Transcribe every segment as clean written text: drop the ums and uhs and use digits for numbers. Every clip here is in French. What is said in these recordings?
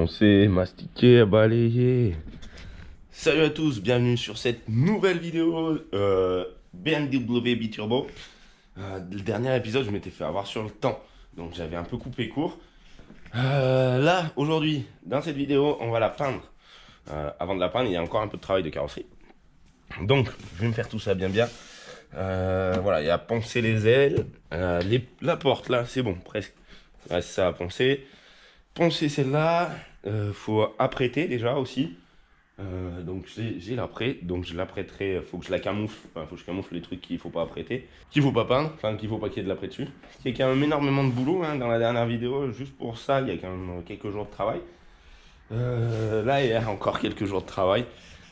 poncer, mastiquer, balayer. Salut à tous, bienvenue sur cette nouvelle vidéo BMW Biturbo. Le dernier épisode, je m'étais fait avoir sur le temps, donc j'avais un peu coupé court. Là, aujourd'hui, dans cette vidéo, on va la peindre. Avant de la peindre, il y a encore un peu de travail de carrosserie. Donc, je vais me faire tout ça bien. Voilà, il y a poncer les ailes. La porte, là, c'est bon, presque. Il reste ça à poncer. Poncer celle-là, faut apprêter déjà aussi. Donc j'ai l'apprêt, donc je l'apprêterai, faut que je la camoufle, enfin faut que je camoufle les trucs qu'il faut pas apprêter, qu'il faut pas peindre, enfin qu'il faut pas qu'il y ait de l'apprêt dessus. Il y a quand même énormément de boulot hein, dans la dernière vidéo, juste pour ça il y a quand même quelques jours de travail. Là il y a encore quelques jours de travail,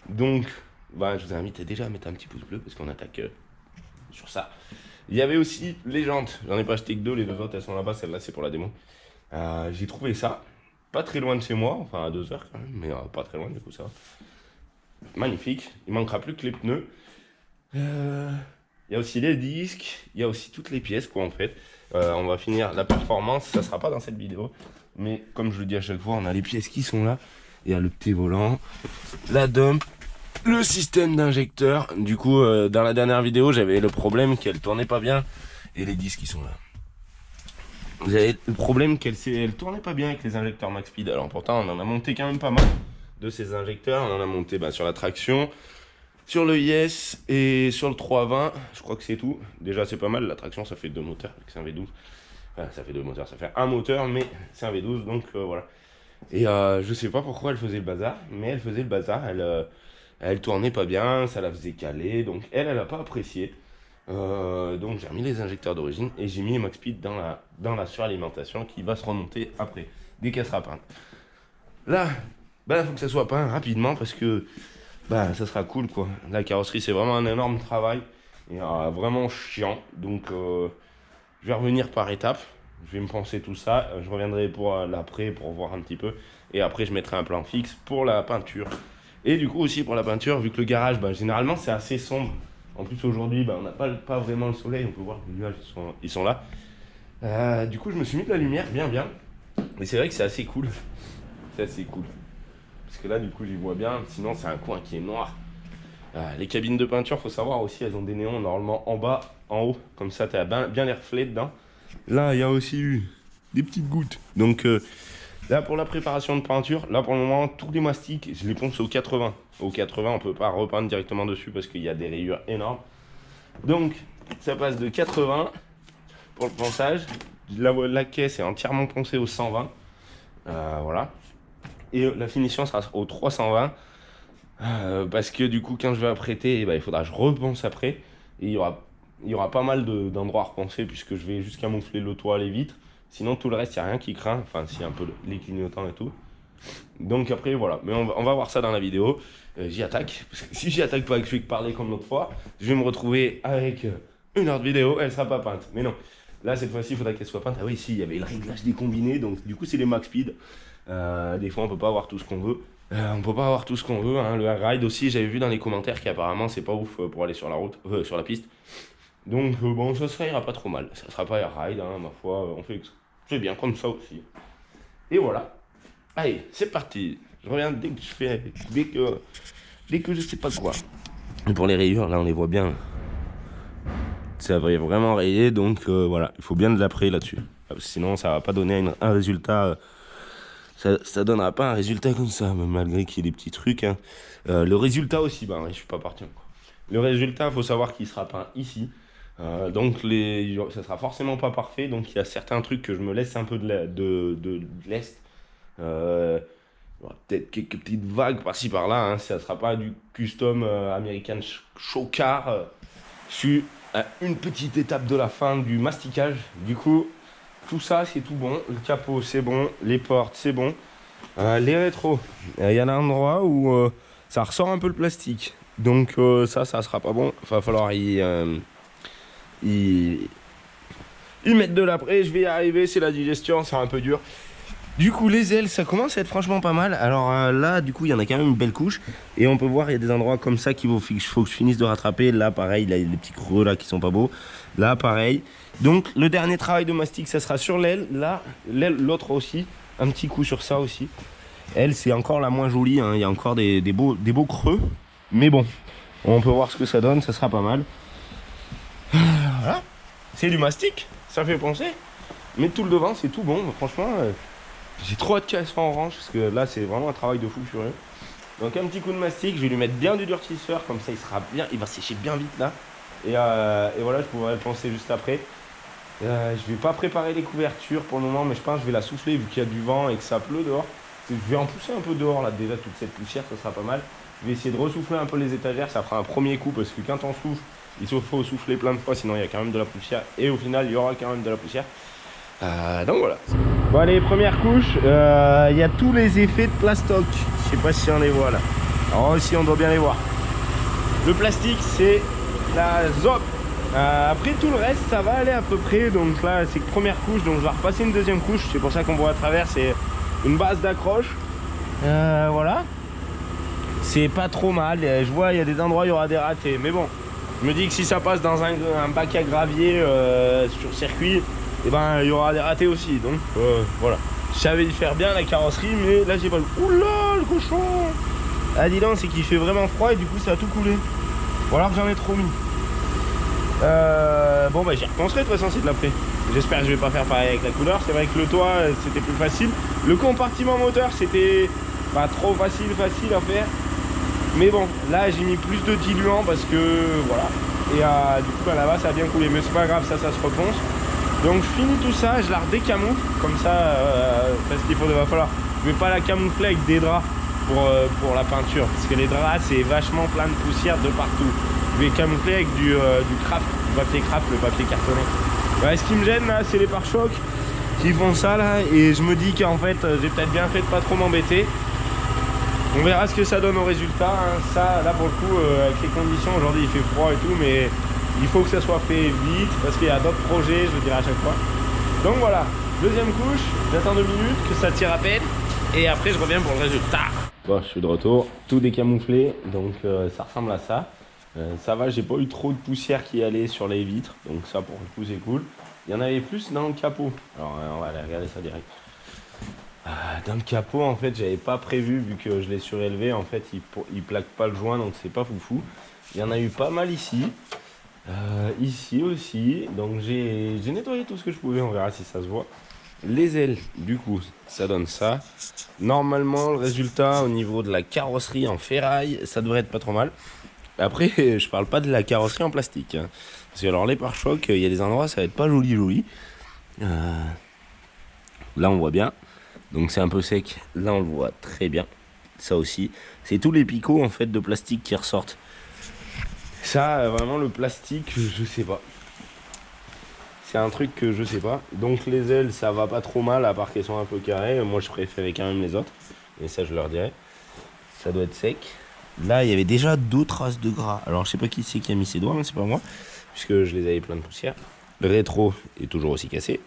donc bah, je vous invite déjà à mettre un petit pouce bleu parce qu'on attaque sur ça. Il y avait aussi les jantes, j'en ai pas acheté que deux, les deux autres elles sont là-bas, celle-là c'est pour la démo. J'ai trouvé ça, pas très loin de chez moi, enfin à 2 heures quand même, mais pas très loin du coup ça va. Magnifique, il manquera plus que les pneus. Il y a aussi les disques, il y a aussi toutes les pièces quoi en fait. On va finir la performance, ça sera pas dans cette vidéo, mais comme je le dis à chaque fois, on a les pièces qui sont là. Il y a le petit volant, la dump, le système d'injecteur. Du coup, dans la dernière vidéo, j'avais le problème qu'elle tournait pas bien et les disques qui sont là. Vous avez le problème qu'elle tournait pas bien avec les injecteurs Max Speed. Alors pourtant, on en a monté quand même pas mal de ces injecteurs. On en a monté sur la traction, sur le Yes et sur le 320. Je crois que c'est tout. Déjà, c'est pas mal. La traction, ça fait 2 moteurs. C'est un V12. Enfin, ça fait 2 moteurs. Ça fait un moteur, mais c'est un V12. Donc voilà. Et je sais pas pourquoi elle faisait le bazar, mais elle faisait le bazar. Elle tournait pas bien. Ça la faisait caler. Donc elle a pas apprécié. Donc j'ai remis les injecteurs d'origine et j'ai mis Max Speed dans la suralimentation qui va se remonter après, dès qu'elle sera peinte. Là, il faut que ça soit peint rapidement parce que ça sera cool quoi. La carrosserie c'est vraiment un énorme travail et vraiment chiant. Donc je vais revenir par étapes. Je vais me penser tout ça. Je reviendrai pour l'après pour voir un petit peu. Et après je mettrai un plan fixe pour la peinture. Et du coup aussi pour la peinture, vu que le garage généralement c'est assez sombre. En plus aujourd'hui on n'a pas vraiment le soleil, on peut voir que les nuages ils sont là. Du coup je me suis mis de la lumière bien. Et c'est vrai que c'est assez cool. C'est assez cool. Parce que là du coup j'y vois bien, sinon c'est un coin qui est noir. Les cabines de peinture, faut savoir aussi, elles ont des néons normalement en bas, en haut. Comme ça tu as bien les reflets dedans. Là il y a aussi eu des petites gouttes. Donc là pour la préparation de peinture, là pour le moment tous les mastiques je les ponce au 80. Au 80 on peut pas repeindre directement dessus parce qu'il y a des rayures énormes. Donc ça passe de 80 pour le ponçage. La caisse est entièrement poncée au 120. Voilà. Et la finition sera au 320. Parce que du coup quand je vais apprêter, il faudra que je reponce après. Et il y aura pas mal d'endroits à reponcer puisque je vais juste camoufler le toit, les vitres. Sinon tout le reste, il n'y a rien qui craint. Enfin si un peu les clignotants et tout. Donc après voilà, mais on va voir ça dans la vidéo. J'y attaque, parce que si j'y attaque pas et que je fais que parler comme l'autre fois, je vais me retrouver avec une heure de vidéo, elle sera pas peinte. Mais non, là cette fois-ci il faudra qu'elle soit peinte. Ah oui, si, il y avait le réglage des combinés, donc du coup c'est les Max Speed. Des fois on peut pas avoir tout ce qu'on veut. On peut pas avoir tout ce qu'on veut, hein. Le air ride aussi, j'avais vu dans les commentaires qu'apparemment c'est pas ouf pour aller sur la route, sur la piste. Donc bon, ça ira pas trop mal. Ça sera pas air ride, hein, ma foi, on fait c'est bien comme ça aussi. Et voilà. Allez, c'est parti. Je reviens dès que je sais pas quoi. Et pour les rayures, là on les voit bien. Ça va vraiment rayer, donc voilà, il faut bien de l'après là-dessus. Sinon ça va pas donner un résultat. Ça donnera pas un résultat comme ça, malgré qu'il y ait des petits trucs. Hein. Le résultat aussi, je suis pas parti encore. Le résultat, faut savoir qu'il sera peint ici. Donc ça sera forcément pas parfait. Donc il y a certains trucs que je me laisse un peu de l'est. Peut-être quelques petites vagues par-ci par-là, hein. Ça ne sera pas du custom American Show Car. Je suis à une petite étape de la fin du masticage. Du coup, tout ça c'est tout bon. Le capot c'est bon, les portes c'est bon. Les rétros, il y en a un endroit où ça ressort un peu le plastique. Donc ça sera pas bon. Il va falloir y mettre de l'après. Je vais y arriver, c'est la digestion, c'est un peu dur. Du coup les ailes ça commence à être franchement pas mal. Alors là du coup il y en a quand même une belle couche. Et on peut voir il y a des endroits comme ça qu'il faut que je finisse de rattraper. Là pareil, là, il y a des petits creux là qui sont pas beaux. Là pareil. Donc le dernier travail de mastic ça sera sur l'aile. Là l'autre aussi. Un petit coup sur ça aussi. Elle, c'est encore la moins jolie, hein. Il y a encore des beaux creux. Mais bon, on peut voir ce que ça donne, ça sera pas mal. Voilà. C'est du mastic, ça fait penser. Mais tout le devant, c'est tout bon. Franchement, j'ai trop hâte qu'elle soit en orange, parce que là, c'est vraiment un travail de fou furieux. Donc un petit coup de mastic, je vais lui mettre bien du durcisseur, comme ça il sera bien, il va sécher bien vite là. Et voilà, je pourrais le penser juste après. Je vais pas préparer les couvertures pour le moment, mais je pense que je vais la souffler vu qu'il y a du vent et que ça pleut dehors. Je vais en pousser un peu dehors là, déjà toute cette poussière, ça sera pas mal. Je vais essayer de ressouffler un peu les étagères, ça fera un premier coup parce que quand on souffle, il faut souffler plein de fois, sinon il y a quand même de la poussière. Et au final, il y aura quand même de la poussière. Donc voilà. Bon allez, première couche, il y a tous les effets de plastoc. Je sais pas si on les voit là. Alors ici on doit bien les voir. Le plastique c'est la ZOP. Après tout le reste ça va aller à peu près. Donc là c'est première couche, donc je vais repasser une deuxième couche. C'est pour ça qu'on voit à travers, c'est une base d'accroche. Voilà. C'est pas trop mal. Je vois il y a des endroits où il y aura des ratés. Mais bon, je me dis que si ça passe dans un bac à gravier sur circuit, et ben il y aura des ratés aussi. Donc voilà. Je savais y faire bien la carrosserie, mais là j'ai pas le... Oula le cochon. Ah dis donc, c'est qu'il fait vraiment froid et du coup ça a tout coulé. Ou alors que j'en ai trop mis. Bon bah j'y repenserai de toute façon, c'est de l'après. J'espère que je vais pas faire pareil avec la couleur. C'est vrai que le toit c'était plus facile. Le compartiment moteur c'était pas trop facile à faire. Mais bon, là j'ai mis plus de diluant parce que voilà. Et du coup là-bas ça a bien coulé. Mais c'est pas grave, ça se reponce. Donc je finis tout ça, je la redécamoufle comme ça parce qu'il va falloir. Je vais pas la camoufler avec des draps pour la peinture parce que les draps c'est vachement plein de poussière de partout. Je vais camoufler avec du craft, du papier craft, le papier cartonné. Ouais, ce qui me gêne là c'est les pare-chocs qui font ça là et je me dis qu'en fait j'ai peut-être bien fait de pas trop m'embêter. On verra ce que ça donne au résultat, hein. Ça là pour le coup avec les conditions aujourd'hui il fait froid et tout, mais il faut que ça soit fait vite parce qu'il y a d'autres projets, je le dirai à chaque fois. Donc voilà, deuxième couche, j'attends 2 minutes que ça tire à peine et après je reviens pour le résultat. Bon, je suis de retour, tout décamouflé, donc ça ressemble à ça. Ça va, j'ai pas eu trop de poussière qui allait sur les vitres, donc ça pour le coup c'est cool. Il y en avait plus dans le capot, alors on va aller regarder ça direct. Dans le capot en fait j'avais pas prévu, vu que je l'ai surélevé, en fait il plaque pas le joint, donc c'est pas foufou. Il y en a eu pas mal ici. Ici aussi, donc j'ai nettoyé tout ce que je pouvais, on verra si ça se voit. Les ailes, du coup, ça donne ça. Normalement, le résultat au niveau de la carrosserie en ferraille, ça devrait être pas trop mal. Après, je parle pas de la carrosserie en plastique, hein. Parce que alors les pare-chocs, il y a des endroits, ça va être pas joli. Là, on voit bien. Donc c'est un peu sec. Là, on le voit très bien. Ça aussi, c'est tous les picots en fait de plastique qui ressortent. Ça, vraiment, le plastique, je sais pas. C'est un truc que je sais pas. Donc les ailes, ça va pas trop mal, à part qu'elles sont un peu carrées. Moi, je préférais quand même les autres. Et ça, je leur dirais. Ça doit être sec. Là, il y avait déjà 2 traces de gras. Alors, je sais pas qui c'est qui a mis ses doigts, mais c'est pas moi. Puisque je les avais plein de poussière. Le rétro est toujours aussi cassé.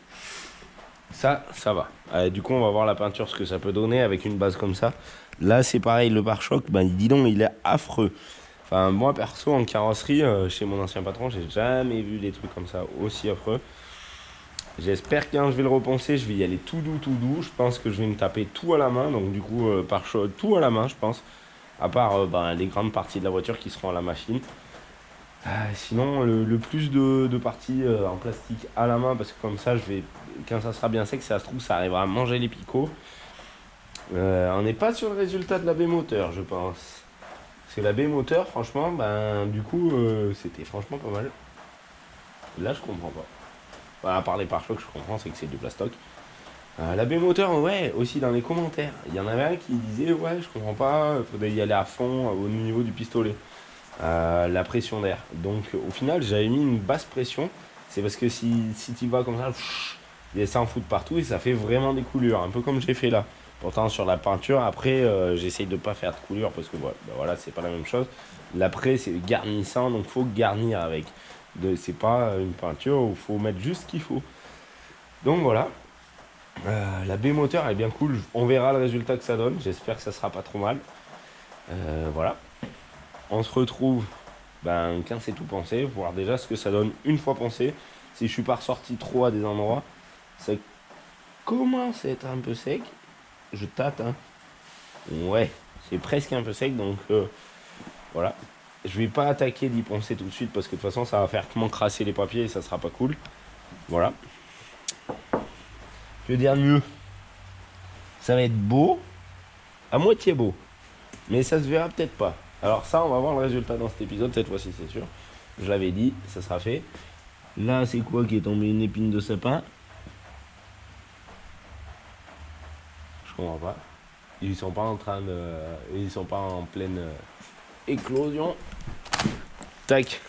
Ça va. Du coup, on va voir la peinture, ce que ça peut donner avec une base comme ça. Là, c'est pareil, le pare-choc, ben, dis donc, il est affreux. Enfin, moi perso en carrosserie, chez mon ancien patron, j'ai jamais vu des trucs comme ça aussi affreux. J'espère que quand je vais le reponcer, je vais y aller tout doux. Je pense que je vais me taper tout à la main, donc du coup pare-choc tout à la main, je pense. À part les grandes parties de la voiture qui seront à la machine. Sinon, le plus de parties en plastique à la main, parce que comme ça, quand ça sera bien sec, si ça se trouve, ça arrivera à manger les picots. On n'est pas sur le résultat de la baie moteur, je pense. Parce que la baie moteur, franchement, du coup, c'était franchement pas mal. Là, je comprends pas. Enfin, à part les pare-chocs, je comprends, c'est que c'est du plastoc. La baie moteur, ouais, aussi dans les commentaires. Il y en avait un qui disait, ouais, je comprends pas, il faudrait y aller à fond au niveau du pistolet. La pression d'air. Donc, au final, j'avais mis une basse pression. C'est parce que si tu vas comme ça, ça en fout de partout et ça fait vraiment des coulures. Un peu comme j'ai fait là. Pourtant sur la peinture, après j'essaye de pas faire de coulure parce que voilà, c'est pas la même chose. L'après c'est garnissant, donc faut garnir avec. C'est pas une peinture où faut mettre juste ce qu'il faut. Donc voilà. La baie moteur est bien cool. On verra le résultat que ça donne. J'espère que ça sera pas trop mal. Voilà. On se retrouve quand c'est tout pensé, voir déjà ce que ça donne une fois pensé. Si je suis pas ressorti trop à des endroits, ça commence à être un peu sec. Je tâte, hein. Ouais, c'est presque un peu sec, donc voilà. Je vais pas attaquer d'y poncer tout de suite parce que de toute façon ça va faire que m'encrasser les papiers et ça sera pas cool. Voilà. Je veux dire mieux. Ça va être beau, à moitié beau. Mais ça se verra peut-être pas. Alors ça, on va voir le résultat dans cet épisode, cette fois-ci c'est sûr. Je l'avais dit, ça sera fait. Là, c'est quoi qui est tombé? Une épine de sapin? Je comprends pas. Ils sont pas en train de... Ils sont pas en pleine éclosion. Tac.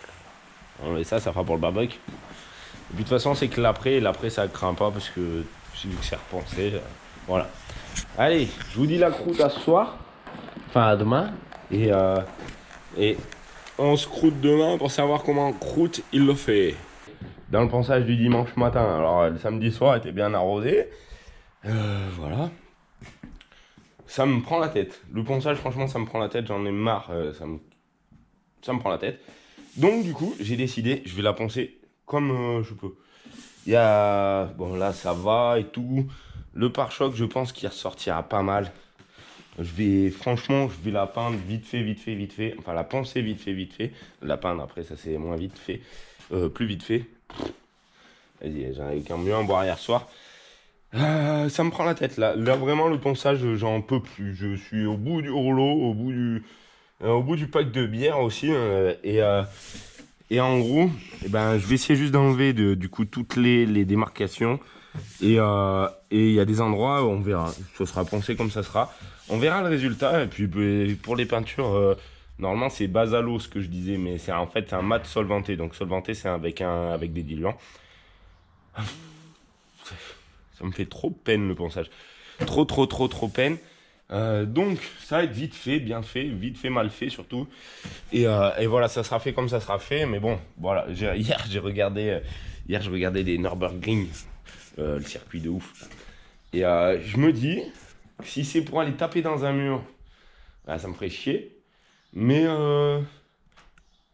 On met ça fera pour le barbecue. Et puis de toute façon, c'est que l'après ça craint pas parce que vu que c'est repensé. Voilà. Allez, je vous dis la croûte à ce soir. Enfin à demain. Et on se croûte demain pour savoir comment croûte il le fait. Dans le ponçage du dimanche matin. Alors le samedi soir était bien arrosé. Voilà. Ça me prend la tête. Le ponçage, franchement, ça me prend la tête. J'en ai marre. Ça me prend la tête. Donc, du coup, j'ai décidé, je vais la poncer comme je peux. Il y a... Bon, là, ça va et tout. Le pare-choc, je pense qu'il ressortira pas mal. Franchement, je vais la peindre vite fait, vite fait, vite fait. Enfin, la poncer vite fait, vite fait. La peindre, après, ça, c'est moins vite fait. Plus vite fait. Vas-y, j'en ai qu'un mieux en boire hier soir. Ça me prend la tête, là. Là, vraiment, le ponçage, j'en peux plus. Je suis au bout du rouleau, au bout du pack de bière aussi. Et en gros, eh ben, je vais essayer juste d'enlever du coup toutes les démarcations. Et il y a des endroits où on verra. Ça sera poncé comme ça sera. On verra le résultat. Et puis pour les peintures, normalement c'est Basalo ce que je disais, mais c'est en fait c'est un mat solventé. Donc solventé c'est avec des diluants. Ça me fait trop peine le ponçage. Trop peine. Donc ça va être vite fait, mal fait surtout. Et voilà, ça sera fait comme ça sera fait. Mais bon, voilà, hier je regardais des Nürburgring, le circuit de ouf. Et je me dis, si c'est pour aller taper dans un mur, bah, ça me ferait chier. Mais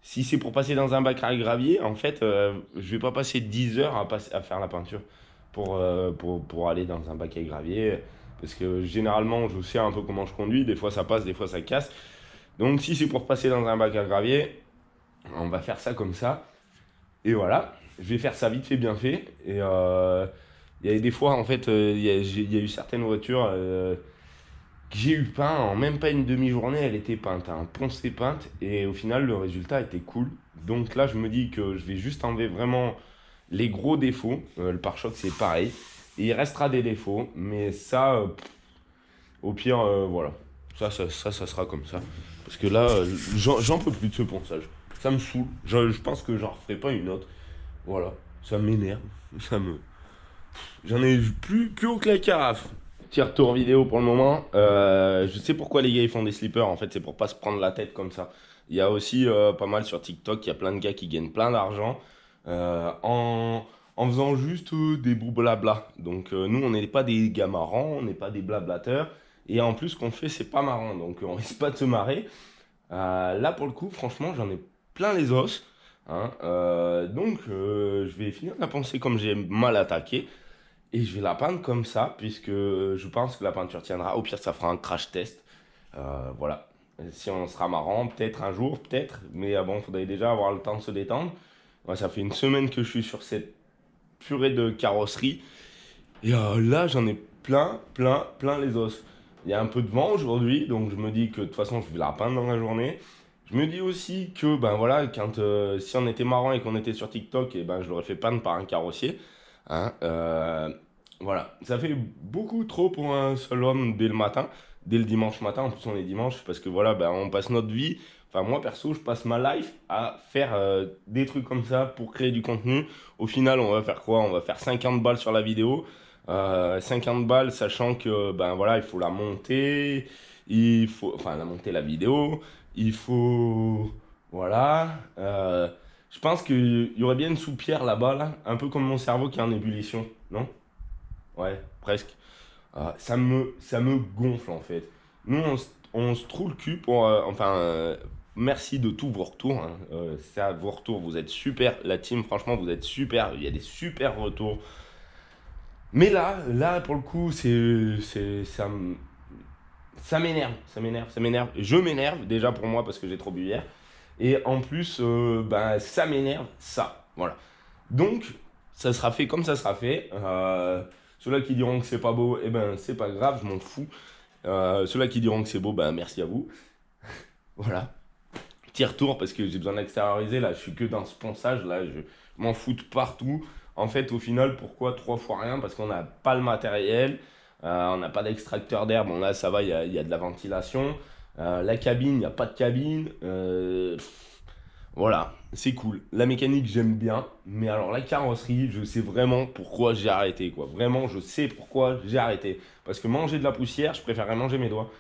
si c'est pour passer dans un bac à gravier, en fait, je vais pas passer 10 heures à faire la peinture pour aller dans un bac à gravier. Parce que généralement, je sais un peu comment je conduis. Des fois, ça passe, des fois, ça casse. Donc, si c'est pour passer dans un bac à gravier, on va faire ça comme ça. Et voilà, je vais faire ça vite fait, bien fait. Et il y a des fois, en fait, il y a eu certaines voitures que j'ai eu peint en même pas une demi-journée, elle était peinte, hein, poncée peinte. Et au final, le résultat était cool. Donc là, je me dis que je vais juste enlever vraiment les gros défauts. Le pare-choc, c'est pareil. Et il restera des défauts, mais ça, au pire, voilà. Ça sera comme ça. Parce que là, j'en peux plus de ce ponçage. Ça me saoule. Je pense que j'en referai pas une autre. Voilà. Ça m'énerve. Ça me... J'en ai plus haut que la carafe. Petit retour vidéo pour le moment. Je sais pourquoi les gars ils font des slippers. En fait, c'est pour pas se prendre la tête comme ça. Il y a aussi pas mal sur TikTok. Il y a plein de gars qui gagnent plein d'argent en faisant juste des beaux blabla. Donc nous, on n'est pas des gars marrants, on n'est pas des blablateurs. Et en plus, ce qu'on fait, c'est pas marrant. Donc on risque pas de se marrer. Là, pour le coup, franchement, j'en ai plein les os. Hein. Donc je vais finir de la penser comme j'ai mal attaqué. Et je vais la peindre comme ça, puisque je pense que la peinture tiendra. Au pire, ça fera un crash test. Voilà. Si on sera marrant, peut-être un jour, peut-être. Mais bon, il faudrait déjà avoir le temps de se détendre. Moi, ça fait une semaine que je suis sur cette purée de carrosserie. Et là, j'en ai plein les os. Il y a un peu de vent aujourd'hui, donc je me dis que de toute façon, je vais la peindre dans la journée. Je me dis aussi que, ben voilà, si on était marrant et qu'on était sur TikTok, et ben, je l'aurais fait peindre par un carrossier. Hein, voilà, ça fait beaucoup trop pour un seul homme dès le matin, dès le dimanche matin. En plus, on est dimanche parce que voilà, ben, on passe notre vie. Enfin, moi perso, je passe ma life à faire des trucs comme ça pour créer du contenu. Au final, on va faire quoi? On va faire 50 balles sur la vidéo. 50 balles, sachant que ben voilà, il faut la monter, enfin la monter la vidéo, il faut voilà. Je pense qu'il y aurait bien une soupière là-bas, là, un peu comme mon cerveau qui est en ébullition, non? Ouais, presque. Ça me gonfle en fait. Nous, on se trouve le cul pour. Merci de tous vos retours. Hein. Ça, vos retours, vous êtes super. La team, franchement, vous êtes super. Il y a des super retours. Mais là pour le coup, ça me... ça m'énerve, ça m'énerve, ça m'énerve. Je m'énerve déjà pour moi parce que j'ai trop bu hier. Et en plus, ben, ça m'énerve, ça. Voilà. Donc, ça sera fait comme ça sera fait. Ceux-là qui diront que c'est pas beau, eh ben, c'est pas grave, je m'en fous. Ceux-là qui diront que c'est beau, ben, merci à vous. Voilà. Petit retour parce que j'ai besoin d'extérioriser. Là, je suis que dans ce ponçage. Là, je m'en fous de partout. En fait, au final, pourquoi 3 fois rien? Parce qu'on n'a pas le matériel. On n'a pas d'extracteur d'air. Bon, là, ça va, il y a de la ventilation. La cabine, il n'y a pas de cabine. Voilà, c'est cool. La mécanique, j'aime bien. Mais alors, la carrosserie, je sais vraiment pourquoi j'ai arrêté, quoi. Vraiment, je sais pourquoi j'ai arrêté. Parce que manger de la poussière, je préférerais manger mes doigts.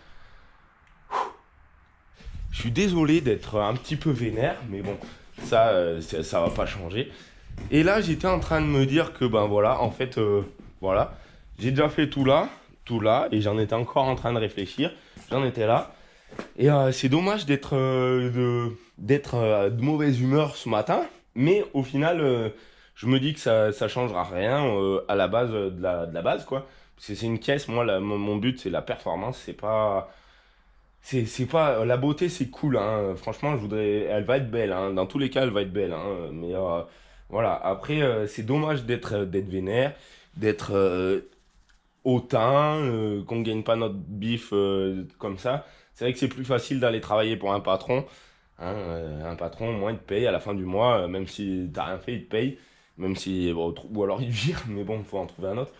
Je suis désolé d'être un petit peu vénère, mais bon, ça va pas changer. Et là, j'étais en train de me dire que, ben voilà, en fait, voilà, j'ai déjà fait tout là, et j'en étais encore en train de réfléchir. J'en étais là. Et c'est dommage d'être de mauvaise humeur ce matin, mais au final, je me dis que ça changera rien à la base de la base, quoi. Parce que c'est une caisse, moi, mon but, c'est la performance, c'est pas la beauté, c'est cool, hein. Franchement, je voudrais, elle va être belle, hein. Dans tous les cas, elle va être belle, hein. Mais voilà. Après, c'est dommage d'être vénère, d'être hautain, qu'on gagne pas notre bif comme ça. C'est vrai que c'est plus facile d'aller travailler pour un patron, hein. Un patron, au moins, il te paye à la fin du mois, même si t'as rien fait, il te paye. Même si, bon, ou alors il vire, mais bon, il faut en trouver un autre.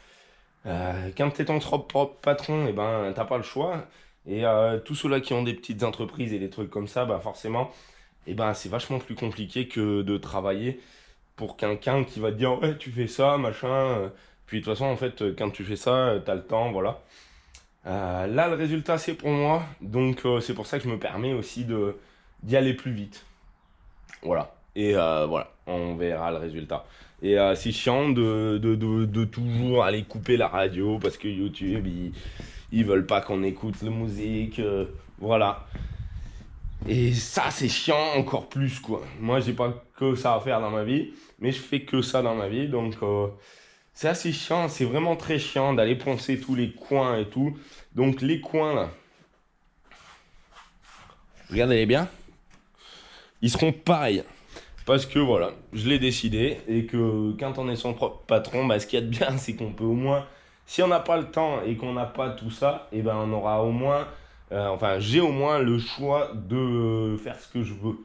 Quand tu es ton propre patron, et ben, t'as pas le choix. Et tous ceux-là qui ont des petites entreprises et des trucs comme ça, bah forcément, et ben, c'est vachement plus compliqué que de travailler pour quelqu'un qui va te dire ouais, tu fais ça, machin. Puis de toute façon, en fait, quand tu fais ça, tu as le temps, voilà. Là, le résultat, c'est pour moi. Donc, c'est pour ça que je me permets aussi d'y aller plus vite. Voilà. Et voilà, on verra le résultat. Et c'est chiant de toujours aller couper la radio parce que YouTube, ils veulent pas qu'on écoute la musique. Voilà. Et ça, c'est chiant encore plus, quoi. Moi, j'ai pas que ça à faire dans ma vie, mais je fais que ça dans ma vie. Donc, c'est assez chiant. C'est vraiment très chiant d'aller poncer tous les coins et tout. Donc, les coins, là, regardez-les bien. Ils seront pareils. Parce que voilà, je l'ai décidé et que quand on est son propre patron, bah, ce qu'il y a de bien, c'est qu'on peut au moins, si on n'a pas le temps et qu'on n'a pas tout ça, et ben on aura au moins, enfin j'ai au moins le choix de faire ce que je veux.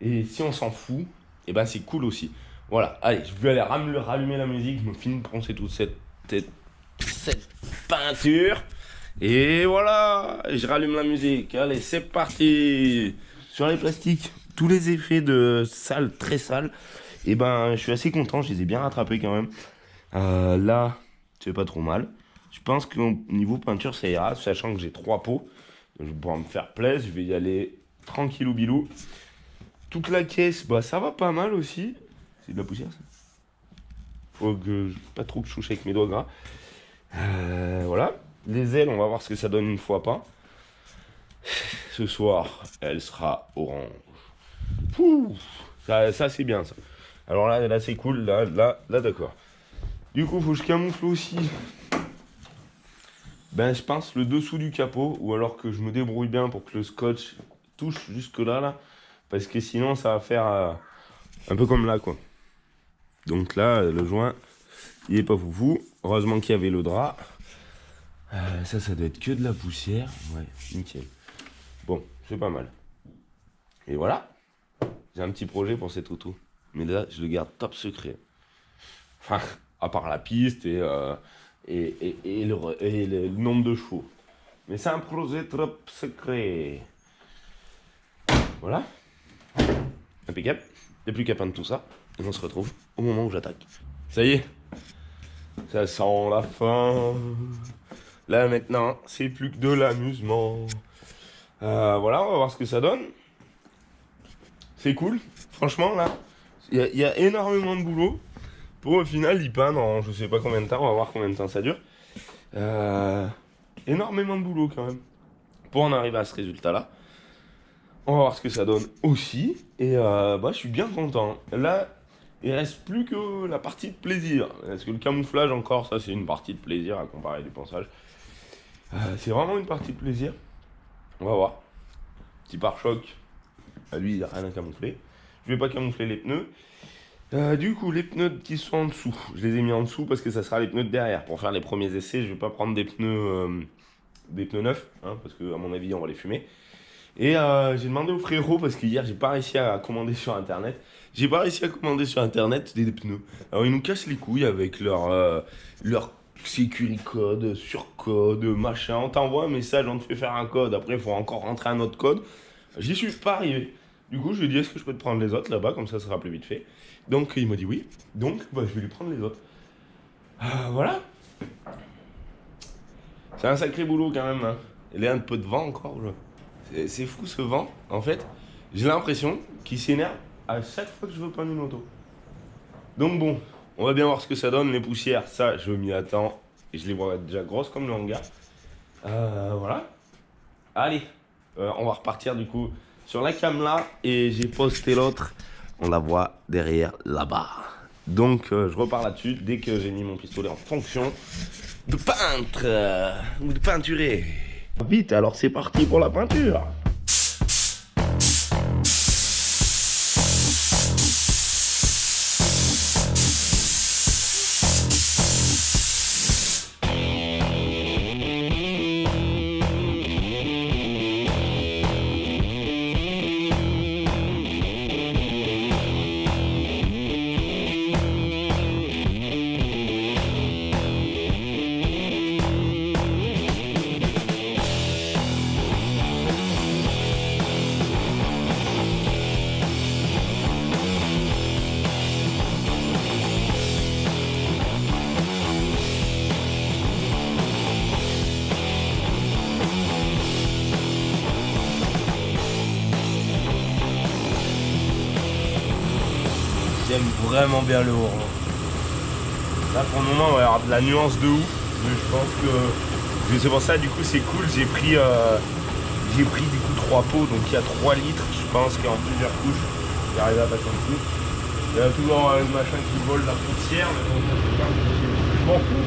Et si on s'en fout, et ben c'est cool aussi. Voilà, allez, je vais aller rallumer la musique, je me finis de poncer toute cette peinture. Et voilà, je rallume la musique. Allez, c'est parti. Sur les plastiques, tous les effets de sale, très sale, et ben je suis assez content, je les ai bien rattrapés quand même. Là, c'est pas trop mal. Je pense qu'au niveau peinture, ça ira, sachant que j'ai 3 pots. Je vais pouvoir me faire plaisir, je vais y aller tranquillou bilou. Toute la caisse, bah ça va pas mal aussi. C'est de la poussière ça. Faut que pas trop que je touche avec mes doigts gras. Voilà. Les ailes, on va voir ce que ça donne une fois pas. Ce soir, elle sera orange. Pouh, ça c'est bien ça. Alors là c'est cool, là d'accord. Du coup, faut que je camoufle aussi. Ben, je pense le dessous du capot, ou alors que je me débrouille bien pour que le scotch touche jusque là, parce que sinon ça va faire un peu comme là, quoi. Donc là, le joint, il est pas foufou. Heureusement qu'il y avait le drap. Ça doit être que de la poussière. Ouais, nickel. Bon, c'est pas mal. Et voilà. J'ai un petit projet pour cette auto. Mais là, je le garde top secret. Enfin, à part la piste et le nombre de chevaux. Mais c'est un projet trop secret. Voilà. Impeccable. Il n'y a plus qu'à peindre tout ça. Et on se retrouve au moment où j'attaque. Ça y est. Ça sent la fin. Là maintenant, c'est plus que de l'amusement. Voilà, on va voir ce que ça donne. C'est cool. Franchement, là, il y a énormément de boulot. Pour au final y peindre en je sais pas combien de temps, on va voir combien de temps ça dure. Énormément de boulot quand même. Pour en arriver à ce résultat là. On va voir ce que ça donne aussi. Et bah, je suis bien content. Là, il reste plus que la partie de plaisir. Parce que le camouflage encore, ça c'est une partie de plaisir à comparer du ponçage. C'est vraiment une partie de plaisir. On va voir. Petit pare-choc. Lui, il n'y a rien à camoufler. Je vais pas camoufler les pneus. Du coup, les pneus qui sont en dessous, je les ai mis en dessous parce que ça sera les pneus de derrière. Pour faire les premiers essais, je vais pas prendre des pneus neufs, hein, parce que à mon avis, on va les fumer. Et j'ai demandé au frérot, parce qu'hier, j'ai pas réussi à commander sur internet. J'ai pas réussi à commander sur internet des pneus. Alors, ils nous cassent les couilles avec leur security code, surcode, machin. On t'envoie un message, on te fait faire un code. Après, il faut encore rentrer un autre code. J'y suis pas arrivé. Du coup, je lui ai dit, est-ce que je peux te prendre les autres là-bas, comme ça sera plus vite fait. Donc, il m'a dit oui. Donc, bah, je vais lui prendre les autres. Voilà. C'est un sacré boulot quand même. Hein. Il y a un peu de vent encore. C'est fou ce vent. En fait, j'ai l'impression qu'il s'énerve à chaque fois que je veux prendre une moto. Donc bon, on va bien voir ce que ça donne. Les poussières, ça, je m'y attends. Et je les vois déjà grosses comme le hangar. Voilà. Allez, on va repartir du coup sur la cam là. Et j'ai posté l'autre. On la voit derrière là-bas. Donc je repars là-dessus dès que j'ai mis mon pistolet en fonction de peintre ou de peinturer. Vite, alors c'est parti pour la peinture. J'aime vraiment bien le orange. Là pour le moment on va avoir de la nuance de ouf. Mais je pense que c'est pour ça du coup c'est cool. J'ai pris du coup 3 pots, donc il y a 3 litres. Je pense qu'en plusieurs couches, j'arrive à passer en dessous. Il y a toujours le machin qui vole la poussière, mais bon, je m'en fous.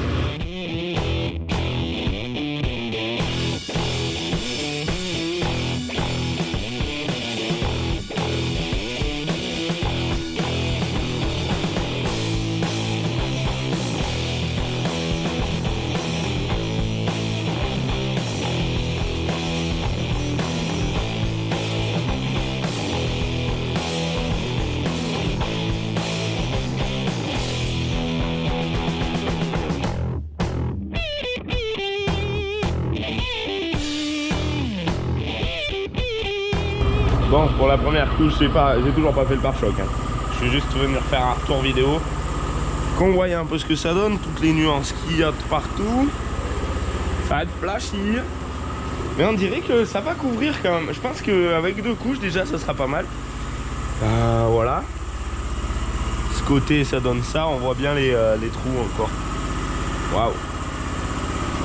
Bon, pour la première couche, j'ai toujours pas fait le pare-choc. Hein. Je vais juste venir faire un retour vidéo. Qu'on voit un peu ce que ça donne, toutes les nuances qu'il y a de partout. Ça va être flashy. Mais on dirait que ça va couvrir quand même. Je pense qu'avec 2 couches, déjà, ça sera pas mal. Voilà. Ce côté, ça donne ça. On voit bien les trous encore. Waouh.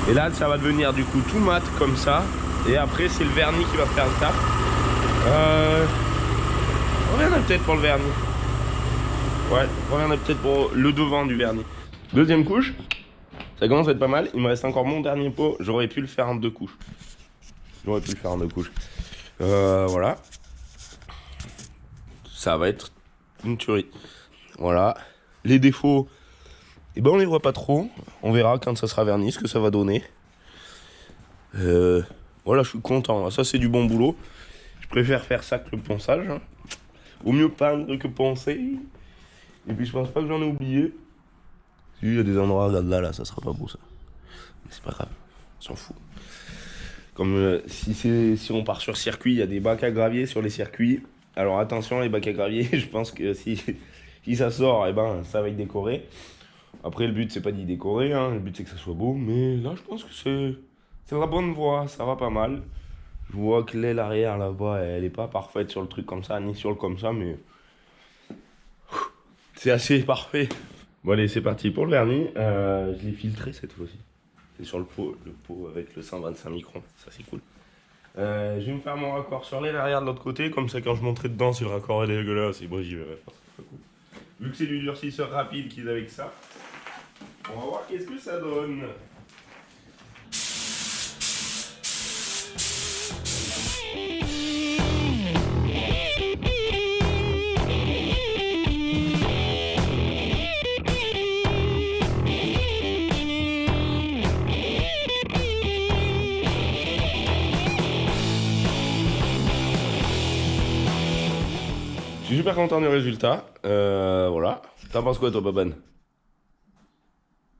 Et là, ça va devenir du coup tout mat comme ça. Et après, c'est le vernis qui va faire le taf. On reviendra peut-être pour le vernis. Ouais, on reviendra peut-être pour le devant du vernis. Deuxième couche. Ça commence à être pas mal. Il me reste encore mon dernier pot. J'aurais pu le faire en 2 couches. Voilà. Ça va être une tuerie. Voilà. Les défauts, eh ben on les voit pas trop. On verra quand ça sera verni ce que ça va donner. Voilà, je suis content. Ça, c'est du bon boulot. Je préfère faire ça que le ponçage. Hein. Au mieux peindre que poncer. Et puis je pense pas que j'en ai oublié. Si, il y a des endroits, regarde là, ça sera pas beau ça. Mais c'est pas grave, on s'en fout. Comme si on part sur circuit, il y a des bacs à gravier sur les circuits. Alors attention, les bacs à gravier, je pense que si ça sort, eh ben, ça va y décorer. Après, le but, c'est pas d'y décorer, hein. Le but, c'est que ça soit beau. Mais là, je pense que c'est la bonne voie, ça va pas mal. Je vois que l'aile arrière là-bas, elle est pas parfaite sur le truc comme ça, ni sur le comme ça, mais c'est assez parfait. Bon allez, c'est parti pour le vernis. Je l'ai filtré cette fois-ci. C'est sur le pot avec le 125 microns, ça c'est cool. Je vais me faire mon raccord sur l'aile arrière de l'autre côté, comme ça quand je monterai dedans, si le raccord est dégueulasse, et bon j'y verrai pas, c'est pas cool. Vu que c'est du durcisseur rapide qu'ils avaient que ça, on va voir qu'est-ce que ça donne. super content du résultat. Voilà. T'en penses quoi, toi, Baban?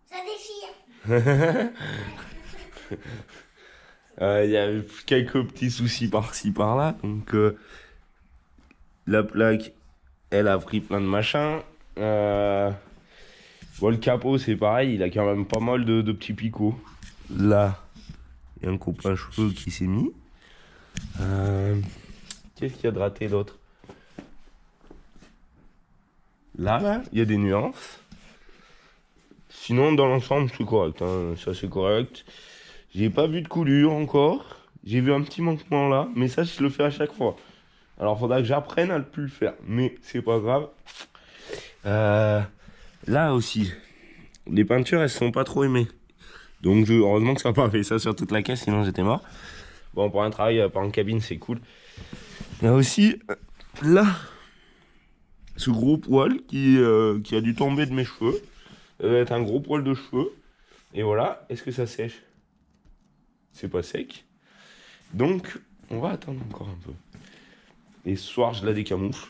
Ça déchire. Il y a eu quelques petits soucis par-ci, par-là. Donc, la plaque, elle a pris plein de machins. Bon, le capot, c'est pareil, il a quand même pas mal de petits picots. Là, il y a un copain cheveux qui s'est mis. Qu'est-ce qu'il y a de raté d'autre? Là, il y a des nuances. Sinon, dans l'ensemble, c'est correct. Hein. Ça, c'est correct. J'ai pas vu de coulure encore. J'ai vu un petit manquement là. Mais ça, je le fais à chaque fois. Alors, il faudra que j'apprenne à ne plus le faire. Mais c'est pas grave. Là aussi, les peintures, elles sont pas trop aimées. Donc, heureusement que ça n'a pas fait ça sur toute la caisse, sinon j'étais mort. Bon, pour un travail en cabine, c'est cool. Là aussi, là, ce gros poil qui a dû tomber de mes cheveux. Ça doit être un gros poil de cheveux. Et voilà, est-ce que ça sèche? C'est pas sec. Donc, on va attendre encore un peu. Et ce soir, je la décamoufle.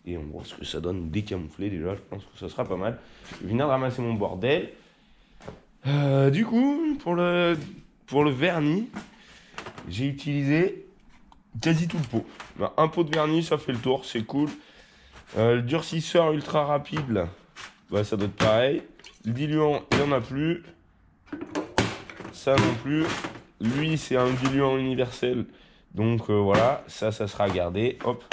Et on voit ce que ça donne décamouflé déjà. Je pense que ça sera pas mal. Je vais venir ramasser mon bordel. Du coup, pour le vernis, j'ai utilisé quasi tout le pot. Un pot de vernis, ça fait le tour, c'est cool. Le durcisseur ultra rapide, là, bah, ça doit être pareil. Le diluant, il n'y en a plus. Ça non plus. Lui, c'est un diluant universel. Donc voilà, ça sera gardé. Hop.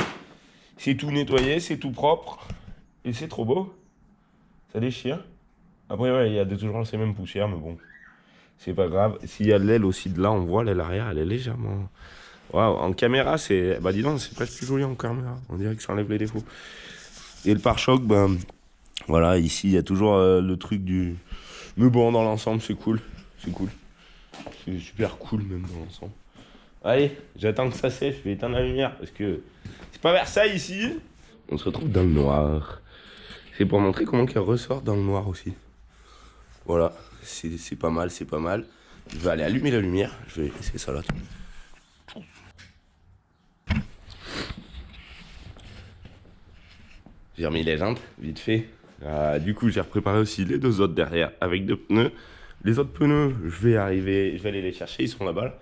C'est tout nettoyé, c'est tout propre. Et c'est trop beau. Ça déchire. Après, ouais, il y a toujours ces mêmes poussières, mais bon. C'est pas grave. S'il y a de l'aile aussi de là, on voit l'aile arrière, elle est légèrement... Waouh, en caméra, c'est... Bah dis donc, c'est presque plus joli en caméra. On dirait que ça enlève les défauts. Et le pare-choc, ben... Voilà, ici, il y a toujours le truc du... Mais bon, dans l'ensemble, c'est cool. C'est cool. C'est super cool, même dans l'ensemble. Allez, j'attends que ça sèche, je vais éteindre la lumière, parce que... C'est pas Versailles, ici. On se retrouve dans le noir. C'est pour montrer comment qu'elle ressort dans le noir aussi. Voilà, c'est pas mal, c'est pas mal. Je vais aller allumer la lumière, je vais laisser ça là. J'ai remis les jantes, vite fait. Du coup, j'ai préparé aussi les deux autres derrière avec deux pneus. Les autres pneus, je vais aller les chercher, ils sont là-bas.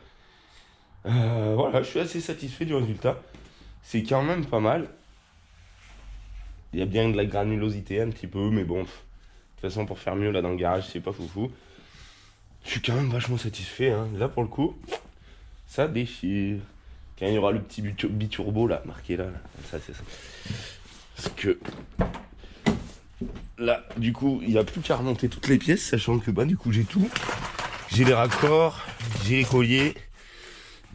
Voilà, je suis assez satisfait du résultat. C'est quand même pas mal. Il y a bien de la granulosité un petit peu, mais bon, de toute façon, pour faire mieux là dans le garage, c'est pas foufou. Je suis quand même vachement satisfait. Hein. Là, pour le coup, ça déchire. Quand il y aura le petit biturbo là, marqué là. Ça, c'est ça. Parce que là, du coup, il n'y a plus qu'à remonter toutes les pièces, sachant que bah, du coup, j'ai tout. J'ai les raccords, j'ai les colliers,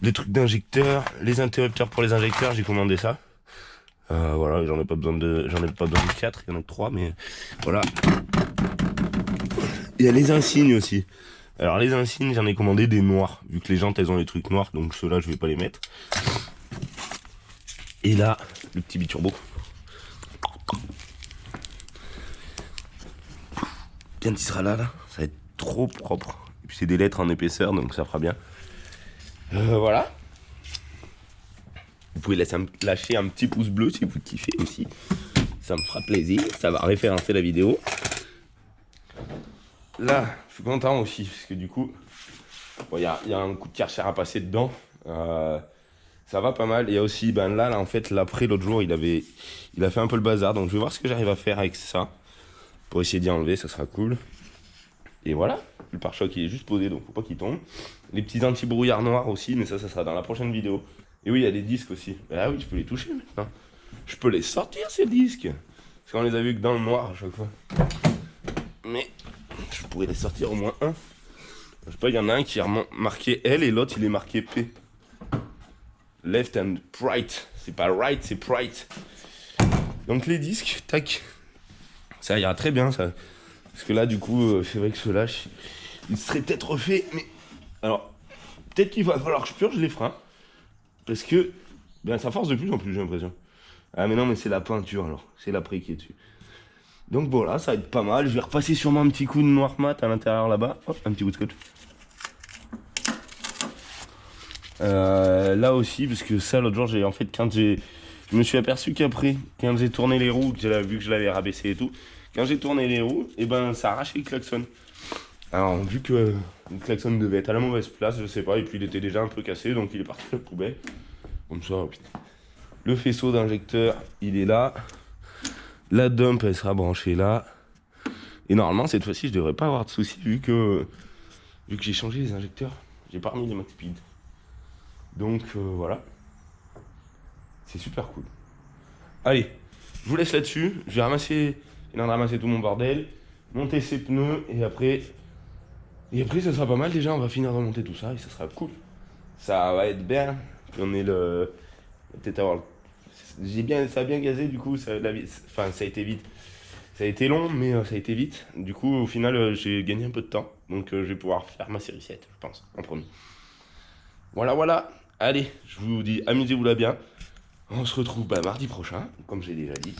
les trucs d'injecteurs, les interrupteurs pour les injecteurs, j'ai commandé ça. Voilà, j'en ai pas besoin de 4, il y en a que 3, mais voilà. Il y a les insignes aussi. Alors les insignes, j'en ai commandé des noirs, vu que les jantes elles ont les trucs noirs, donc ceux-là je vais pas les mettre. Et là, le petit biturbo. Quand il sera là, ça va être trop propre. Et puis c'est des lettres en épaisseur, donc ça fera bien. Voilà. Vous pouvez lâcher un petit pouce bleu si vous kiffez aussi. Ça me fera plaisir, ça va référencer la vidéo. Là, je suis content aussi, parce que du coup, il y a un coup de karcher à passer dedans. Ça va pas mal. Il y a aussi, ben là en fait, l'après, l'autre jour, il a fait un peu le bazar. Donc je vais voir ce que j'arrive à faire avec ça. Pour essayer d'y enlever, ça sera cool. Et voilà, le pare-choc il est juste posé, donc faut pas qu'il tombe. Les petits anti-brouillards noirs aussi, mais ça sera dans la prochaine vidéo. Et oui, il y a des disques aussi. Ah oui, je peux les toucher maintenant. Je peux les sortir ces disques. Parce qu'on les a vus que dans le noir à chaque fois. Mais je pourrais les sortir au moins un. Je sais pas, il y en a un qui est marqué L et l'autre il est marqué P. Left and right. C'est pas right, c'est right. Donc les disques, tac. Ça ira très bien ça. Parce que là du coup, c'est vrai que ceux-là, ils seraient peut-être refaits. Mais alors, peut-être qu'il va falloir que je purge les freins. Parce que ben, ça force de plus en plus, j'ai l'impression. Ah mais non, mais c'est la peinture alors. C'est l'après qui est dessus. Donc voilà, ça va être pas mal. Je vais repasser sûrement un petit coup de noir mat à l'intérieur là-bas. Hop, un petit bout de scotch. Là aussi, parce que ça, l'autre jour, quand j'ai je me suis aperçu qu'après, quand j'ai tourné les roues, vu que je l'avais rabaissé et tout, quand j'ai tourné les roues, et ben ça arrachait le klaxon. Alors vu que le klaxon devait être à la mauvaise place, je sais pas, et puis il était déjà un peu cassé, donc il est parti à la poubelle. Comme ça, putain. Le faisceau d'injecteur, il est là. La dump, elle sera branchée là. Et normalement, cette fois-ci, je devrais pas avoir de soucis vu que j'ai changé les injecteurs. J'ai pas remis les max speed. Donc voilà. C'est super cool. Allez, je vous laisse là-dessus. Je vais ramasser, il en a ramassé tout mon bordel, monter ses pneus et après ça sera pas mal déjà. On va finir de monter tout ça et ça sera cool. Ça va être bien. Puis on est le, peut-être avoir, ça a bien gazé du coup. Ça a été vite. Ça a été long, mais ça a été vite. Du coup, au final, j'ai gagné un peu de temps. Donc je vais pouvoir faire ma série 7, je pense, en premier. Voilà, voilà. Allez, je vous dis, amusez-vous là bien. On se retrouve mardi prochain, comme j'ai déjà dit.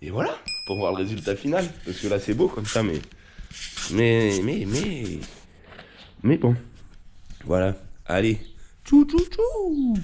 Et voilà, pour voir le résultat final. Parce que là, c'est beau comme ça, mais bon. Voilà, allez. Tchou, tchou, tchou.